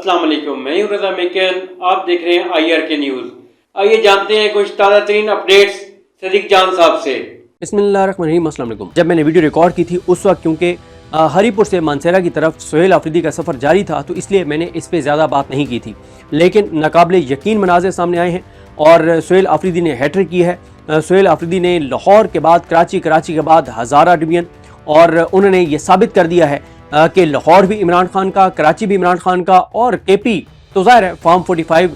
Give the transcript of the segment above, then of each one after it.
अस्सलाम वालेकुम, मैं हूं रज़ा मेकन। आप देख रहे हैं IRK न्यूज़। आइए जानते हैं कुछ ताज़ा तरीन अपडेट्स सदीक जान साहब से। बिस्मिल्लाहिर्रहमानिर्रहीम। अस्सलाम वालेकुम। जब मैंने वीडियो रिकॉर्ड की थी उस वक्त क्योंकि हरीपुर से मानसेरा की तरफ सुहेल आफरीदी का सफ़र जारी था तो इसलिए मैंने इस पर ज़्यादा बात नहीं की थी, लेकिन नाकाबिले यकीन मनाज़िर सामने आए हैं और सुहेल आफरीदी ने हैट्रिक की है। सुहेल आफरीदी ने लाहौर के बाद कराची, कराची के बाद हज़ारा डिवीज़न, और उन्होंने ये साबित कर दिया है कि लाहौर भी इमरान खान का, कराची भी इमरान खान का, और KP तो ज़ाहिर है फॉर्म 45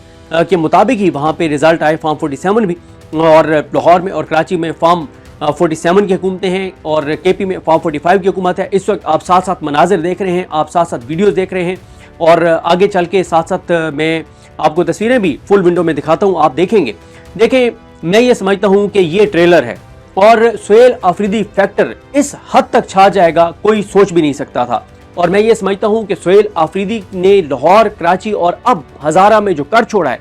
के मुताबिक ही वहाँ पे रिज़ल्ट आए, फॉर्म 47 भी, और लाहौर में और कराची में फॉर्म 47 की हुकूमतें हैं और KP में फॉर्म 45 की हुकूमत है। इस वक्त आप साथ साथ मनाजिर देख रहे हैं, आप साथ साथ वीडियोज़ देख रहे हैं, और आगे चल के साथ साथ मैं आपको तस्वीरें भी फुल विंडो में दिखाता हूँ, आप देखेंगे। देखें, मैं ये समझता हूँ कि ये ट्रेलर है और सुहेल आफरीदी फैक्टर इस हद तक छा जाएगा कोई सोच भी नहीं सकता था। और मैं ये समझता हूँ कि सुहेल आफरीदी ने लाहौर, कराची और अब हज़ारा में जो कर छोड़ा है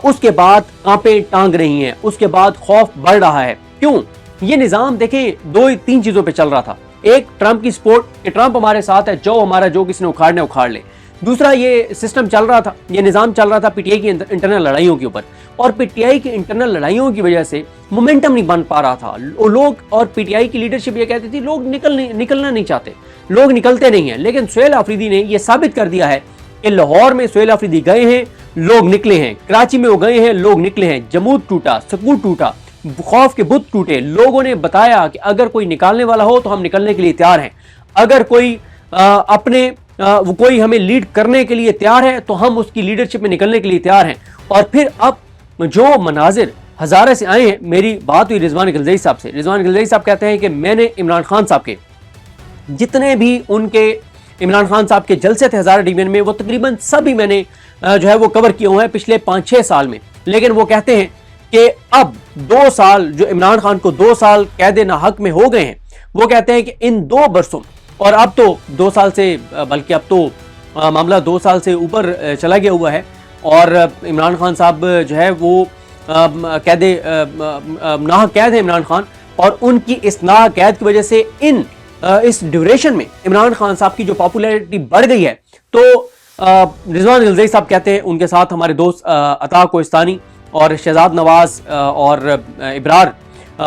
उसके बाद कांपे टांग रही हैं, उसके बाद खौफ बढ़ रहा है। क्यों? ये निज़ाम देखें 2-3 चीज़ों पे चल रहा था। एक, ट्रंप की सपोर्ट कि ट्रंप हमारे साथ है, जो हमारा जो किसी ने उखाड़ना उखाड़ ले। दूसरा, ये सिस्टम चल रहा था, ये निज़ाम चल रहा था PTI की इंटरनल लड़ाइयों के ऊपर, और PTI की इंटरनल लड़ाइयों की वजह से मोमेंटम नहीं बन पा रहा था। लोग और PTI की लीडरशिप ये कहती थी लोग निकलना नहीं चाहते, लोग निकलते नहीं हैं। लेकिन सुहेल आफरीदी ने यह साबित कर दिया है कि लाहौर में सुहेल आफरीदी गए हैं, लोग निकले हैं, कराची में वो गए हैं, लोग निकले हैं, जमूद टूटा, सकूत टूटा, खौफ के बुत टूटे। लोगों ने बताया कि अगर कोई निकालने वाला हो तो हम निकलने के लिए तैयार हैं, अगर कोई कोई हमें लीड करने के लिए तैयार है तो हम उसकी लीडरशिप में निकलने के लिए तैयार हैं। और फिर अब जो मनाजिर हज़ारा से आए हैं, मेरी बात हुई रिजवान गिलज़ई साहब से। रिजवान गिलज़ई साहब कहते हैं कि मैंने इमरान खान साहब के जितने भी उनके इमरान खान साहब के जलसे थे हज़ारा डिवीज़न में, वो तकरीबन सभी मैंने जो है वो कवर किए हुए हैं पिछले 5-6 साल में। लेकिन वो कहते हैं कि अब 2 साल, जो इमरान खान को 2 साल कैद ना हक में हो गए हैं, वो कहते हैं कि इन 2 बरसों, और अब तो 2 साल से, बल्कि अब तो मामला 2 साल से ऊपर चला गया हुआ है, और इमरान खान साहब जो है वो नाहक कैद है इमरान खान, और उनकी इस नाहक कैद की वजह से इस ड्यूरेशन में इमरान खान साहब की जो पॉपुलैरिटी बढ़ गई है। तो रिजवान गिलज़ई साहब कहते हैं उनके साथ हमारे दोस्त अता कोहिस्तानी और शहजाद नवाज और इब्रार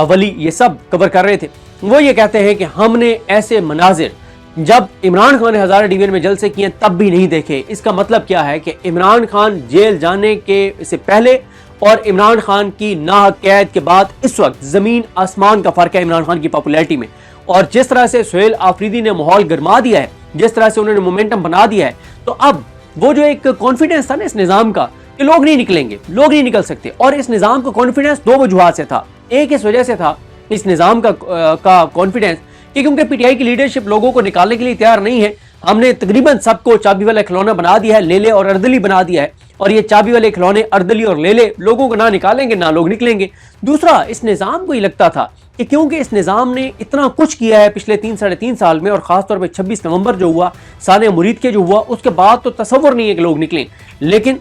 वली ये सब कवर कर रहे थे। वो ये कहते हैं कि हमने ऐसे मनाजिर जब इमरान खान ने हज़ारा डिवीज़न में जलसे किए तब भी नहीं देखे। इसका मतलब क्या है कि इमरान खान जेल जाने के से पहले और इमरान खान की नाहक कैद के बाद इस वक्त ज़मीन आसमान का फ़र्क है इमरान खान की पॉपुलैरिटी में। और जिस तरह से सुहेल आफरीदी ने माहौल गरमा दिया है, जिस तरह से उन्होंने मोमेंटम बना दिया है, तो अब वो जो एक कॉन्फिडेंस था ना इस निज़ाम का कि लोग नहीं निकलेंगे, लोग नहीं निकल सकते, और इस निज़ाम का कॉन्फिडेंस 2 वजूहात से था। एक, इस वजह से था इस निज़ाम का कॉन्फिडेंस कि क्योंकि PTI की लीडरशिप लोगों को निकालने के लिए तैयार नहीं है। हमने तकरीबन सबको चाबी वाला खिलौना बना दिया है, लेले और अर्दली बना दिया है, और ये चाबी वाले खिलौने अर्दली और लेले लोगों को ना निकालेंगे ना लोग निकलेंगे। दूसरा, इस निज़ाम को ये लगता था कि क्योंकि इस निज़ाम ने इतना कुछ किया है पिछले 3-3.5 साल में, और ख़ासतौर पर 26 नवंबर जो हुआ, सानिया मुरीद के जो हुआ, उसके बाद तो तसव्वुर नहीं है कि लोग निकलें। लेकिन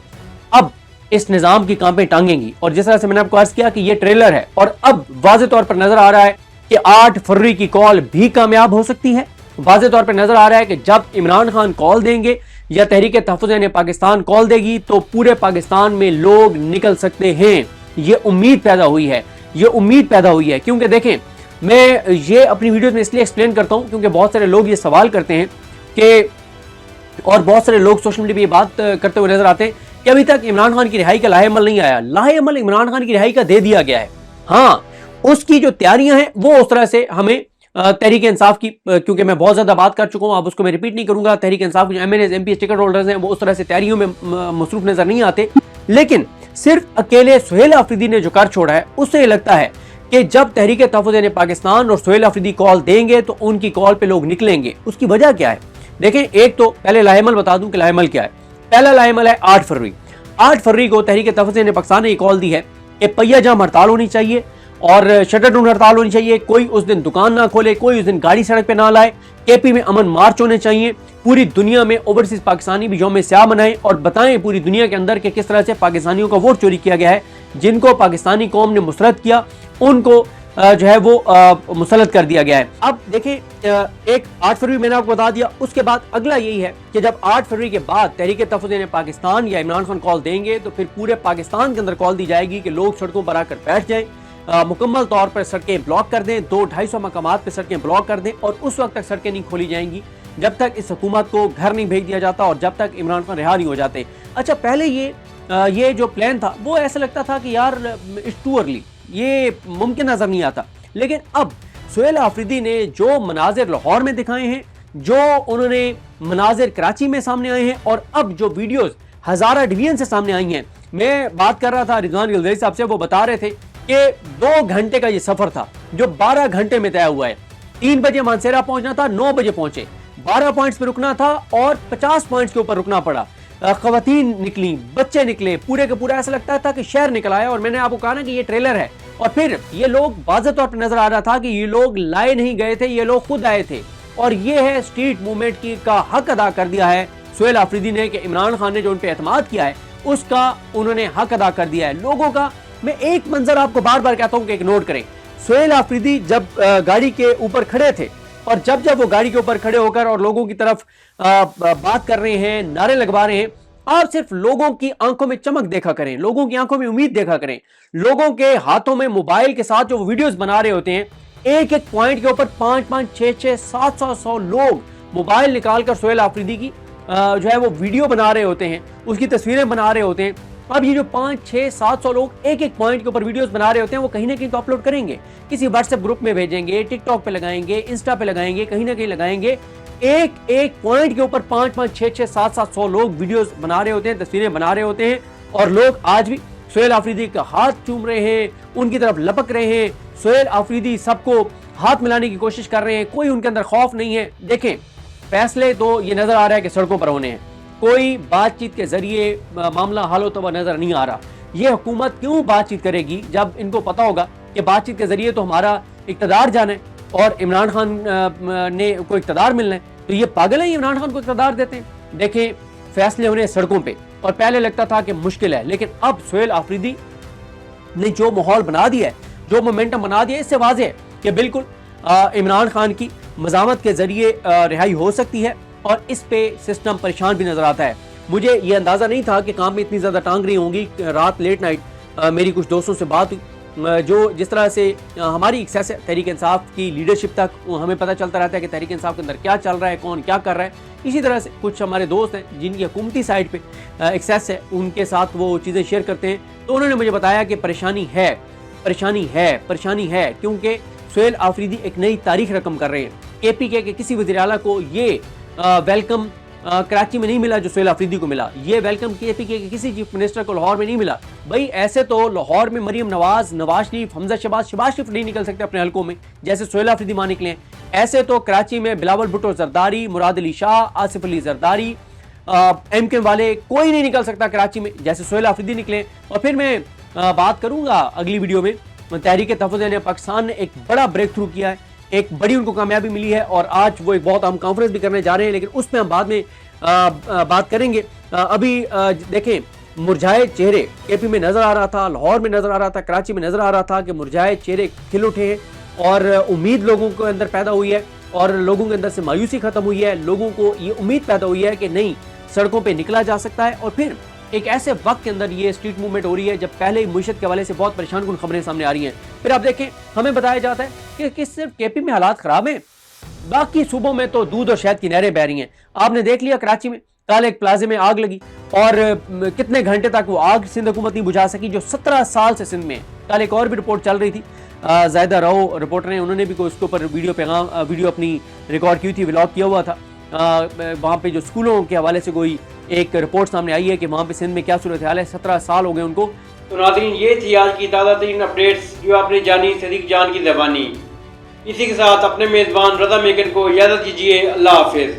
अब इस निज़ाम की कांपें टांगेंगी, और जिस तरह से मैंने आपको अर्ज किया कि ये ट्रेलर है, और अब वाज़े तौर पर नजर आ रहा है कि 8 फरवरी की कॉल भी कामयाब हो सकती है। वाज़े तौर पर नजर आ रहा है कि जब इमरान खान कॉल देंगे या तहरीक तहफ़्फ़ुज़ यानी पाकिस्तान कॉल देगी तो पूरे पाकिस्तान में लोग निकल सकते हैं। ये उम्मीद पैदा हुई है, ये उम्मीद पैदा हुई है। क्योंकि देखें, मैं ये अपनी वीडियो में इसलिए एक्सप्लेन करता हूँ क्योंकि बहुत सारे लोग ये सवाल करते हैं कि, और बहुत सारे लोग सोशल मीडिया पर ये बात करते हुए नजर आते हैं कि अभी तक इमरान खान की रिहाई का लाहेअमल नहीं आया। लाहेअमल इमरान खान की रिहाई का दे दिया गया है। हाँ, उसकी जो तैयारियां हैं वो उस तरह से हमें तहरीक इंसाफ की, क्योंकि मैं बहुत ज्यादा बात कर चुका हूं, अब उसको मैं रिपीट नहीं करूंगा। तहरीक इंसाफ के जो MNAs MPs टिकट होल्डर्स हैं वो उस तरह से तैयारियों में मसरूफ नजर नहीं आते। लेकिन सिर्फ अकेले सुहेल आफरीदी ने जो कर छोड़ा है, उससे लगता है कि जब तहरीक तहफ़्फ़ुज़ यानी पाकिस्तान और सुहेल आफरीदी कॉल देंगे तो उनकी कॉल पे लोग निकलेंगे। उसकी वजह क्या है? देखें, एक तो पहले लाहेअमल बता दूं कि लाहेअमल क्या है। पहला लाहेअमल है 8 फरवरी। 8 फरवरी को तहरीक तहफ़्फ़ुज़ यानी पाकिस्तान ने कॉल दी है कि पहिया जाम हड़ताल होनी चाहिए और शटर डाउन हड़ताल होनी चाहिए। कोई उस दिन दुकान ना खोले, कोई उस दिन गाड़ी सड़क पे ना लाए। KP में अमन मार्च होने चाहिए। पूरी दुनिया में ओवरसीज पाकिस्तानी भी यौम स्याह मनाएं और बताएं पूरी दुनिया के अंदर कि किस तरह से पाकिस्तानियों का वोट चोरी किया गया है। जिनको पाकिस्तानी कौम ने मुसरत किया उनको जो है वो मुसल्लत कर दिया गया है। अब देखें, एक 8 फरवरी मैंने आपको बता दिया, उसके बाद अगला यही है कि जब 8 फरवरी के बाद तहरीक तहफ़्फ़ुज़ पाकिस्तान या इमरान खान कॉल देंगे तो फिर पूरे पाकिस्तान के अंदर कॉल दी जाएगी कि लोग सड़कों पर आकर बैठ जाएं, मुकम्मल तौर पर सड़कें ब्लॉक कर दें, 200-250 मकामात पर सड़कें ब्लॉक कर दें और उस वक्त तक सड़कें नहीं खोली जाएंगी जब तक इस हुकूमत को घर नहीं भेज दिया जाता और जब तक इमरान खान रिहा नहीं हो जाते। अच्छा, पहले ये जो प्लान था वो ऐसा लगता था कि यार इट्स टू अर्ली, ये मुमकिन नजर नहीं आता, लेकिन अब सुहेल आफरीदी ने जो मनाजिर लाहौर में दिखाए हैं, जो उन्होंने मनाजिर कराची में सामने आए हैं और अब जो वीडियोस हजारा डिवीजन से सामने आई हैं, मैं बात कर रहा था रिजवान गिलज़ई साहब से, वो बता रहे थे कि 2 घंटे का ये सफर था जो 12 घंटे में तय हुआ है। 3 बजे मानसेरा पहुंचना था, 9 बजे पहुंचे, 12 पॉइंट्स पे रुकना था और 50 पॉइंट्स के ऊपर रुकना पड़ा। खवातीन निकली, बच्चे निकले, पूरे का पूरा ऐसा लगता था कि शहर निकल आया। और मैंने आपको कहा ना कि ये ट्रेलर है और फिर ये लोग वाज़ेह तौर पर नजर आ रहा था कि ये लोग लाए नहीं गए थे, ये लोग खुद आए थे। और ये है स्ट्रीट मूवमेंट की का हक अदा कर दिया है सुहेल आफरीदी ने कि इमरान खान ने जो उन पर एतमाद किया है उसका उन्होंने हक अदा कर दिया है लोगों का। मैं एक मंजर आपको बार बार कहता हूं कि एक नोट करें, सुहेल आफरीदी जब गाड़ी के ऊपर खड़े थे और जब वो गाड़ी के ऊपर खड़े होकर और लोगों की तरफ बात कर रहे हैं, नारे लगवा रहे हैं, आप सिर्फ लोगों की आंखों में चमक देखा करें, लोगों की आंखों में उम्मीद देखा करें। लोगों के हाथों में मोबाइल के साथ जो वीडियोस बना रहे होते हैं, एक एक पॉइंट के ऊपर 5-5, 6-6, 700 लोग मोबाइल निकालकर सुहेल आफरीदी की जो है वो वीडियो बना रहे होते हैं, उसकी तस्वीरें बना रहे होते हैं। अब ये जो 5-6-700 लोग एक एक पॉइंट के ऊपर वीडियोस बना रहे होते हैं, वो कहीं ना कहीं तो अपलोड करेंगे, किसी व्हाट्सएप ग्रुप में भेजेंगे, टिकटॉक पे लगाएंगे, इंस्टा पे लगाएंगे, कहीं ना कहीं लगाएंगे। एक एक पॉइंट के ऊपर 5-5, 6-6, 700 लोग वीडियोस बना रहे होते हैं, तस्वीरें बना रहे होते हैं और लोग आज भी सुहेल आफरीदी का हाथ चूम रहे हैं, उनकी तरफ लपक रहे हैं। सुहेल आफरीदी सबको हाथ मिलाने की कोशिश कर रहे हैं, कोई उनके अंदर खौफ नहीं है। देखें, फैसले तो ये नजर आ रहा है कि सड़कों पर होने हैं, कोई बातचीत के जरिए मामला हल होता हुआ नजर नहीं आ रहा। ये हुकूमत क्यों बातचीत करेगी जब इनको पता होगा कि बातचीत के जरिए तो हमारा इक़्तिदार जाना है और इमरान खान ने को इक़्तिदार मिलना है, तो ये पागल है इमरान खान को इक़्तिदार देते हैं। देखें, फैसले होने सड़कों पे, और पहले लगता था कि मुश्किल है, लेकिन अब सुहेल आफरीदी ने जो माहौल बना दिया है, जो मोमेंटम बना दिया है, इससे वाज़ेह है कि बिल्कुल इमरान खान की मज़ामत के जरिए रिहाई हो सकती है और इस पे सिस्टम परेशान भी नजर आता है। मुझे ये अंदाज़ा नहीं था कि काम में इतनी ज़्यादा टांग रही होंगी। रात लेट नाइट मेरी कुछ दोस्तों से बात हुई, जो जिस तरह से हमारी एक्सेस तहरीक इंसाफ की लीडरशिप तक हमें पता चलता रहता है कि तहरीक इंसाफ के अंदर क्या चल रहा है, कौन क्या कर रहा है। इसी तरह से कुछ हमारे दोस्त हैं जिनकी हुकूमती साइड पे एक्सेस है, उनके साथ वो चीज़ें शेयर करते हैं, तो उन्होंने मुझे बताया कि परेशानी है क्योंकि सुहेल आफरीदी एक नई तारीख रकम कर रहे हैं। KPK के किसी वज़ीर आला को ये वेलकम कराची में नहीं मिला जो सुहेल आफरीदी को मिला, ये वेलकम KPK के किसी चीफ मिनिस्टर को लाहौर में नहीं मिला। भाई ऐसे तो लाहौर में मरीम नवाज, नवाज शरीफ, हमजा शहबाज शरीफ नहीं निकल सकते अपने हलकों में जैसे सुहेल आफरीदी मां निकले। ऐसे तो कराची में बिलावल भुट्टो जरदारी, मुराद अली शाह, आसिफ अली जरदारी, MK वाले कोई नहीं निकल सकता कराची में जैसे सुहेल आफरीदी निकले। और फिर मैं बात करूंगा अगली वीडियो में, तहरीक तहफ़्फ़ुज़ पाकिस्तान ने एक बड़ा ब्रेक थ्रू किया है, एक बड़ी उनको कामयाबी मिली है और आज वो एक बहुत अहम कॉन्फ्रेंस भी करने जा रहे हैं, लेकिन उसमें हम बाद में बात करेंगे। अभी देखें, मुरझाए चेहरे KP में नजर आ रहा था, लाहौर में नजर आ रहा था, कराची में नजर आ रहा था कि मुरझाए चेहरे खिल उठे हैं और उम्मीद लोगों के अंदर पैदा हुई है और लोगों के अंदर से मायूसी खत्म हुई है। लोगों को ये उम्मीद पैदा हुई है कि नहीं, सड़कों पर निकला जा सकता है। और फिर एक ऐसे वक्त के अंदर ये स्ट्रीट मूवमेंट हो रही है जब पहले ही मुईशत के हवाले से बहुत परेशान कुन खबरें सामने आ रही हैं। फिर आप देखें, हमें बताया जाता है कि सिर्फ KP में हालात खराब हैं, बाकी सूबों में तो दूध और शहद की नहरें बह रही हैं। आपने देख लिया कराची में कल एक प्लाजे में आग लगी और कितने घंटे तक वो आग सिंध हुकूमत नहीं बुझा सकी जो 17 साल से सिंध में है। कल एक और भी रिपोर्ट चल रही थी, जायदा राव रिपोर्टर हैं, उन्होंने भी कोई उसके ऊपर वीडियो अपनी रिकॉर्ड की थी, व्लॉग किया हुआ था। वहाँ पे जो स्कूलों के हवाले से कोई एक रिपोर्ट सामने आई है कि वहाँ पे सिंध में क्या सूरत हाल है, 17 साल हो गए उनको। तो नाज़रीन, ये थी आज की ताज़ा तरीन अपडेट्स जो आपने जानी सदीक जान की ज़बानी। इसी के साथ अपने मेज़बान रज़ा मेकन को इजाज़त दीजिए। अल्लाह हाफिज़।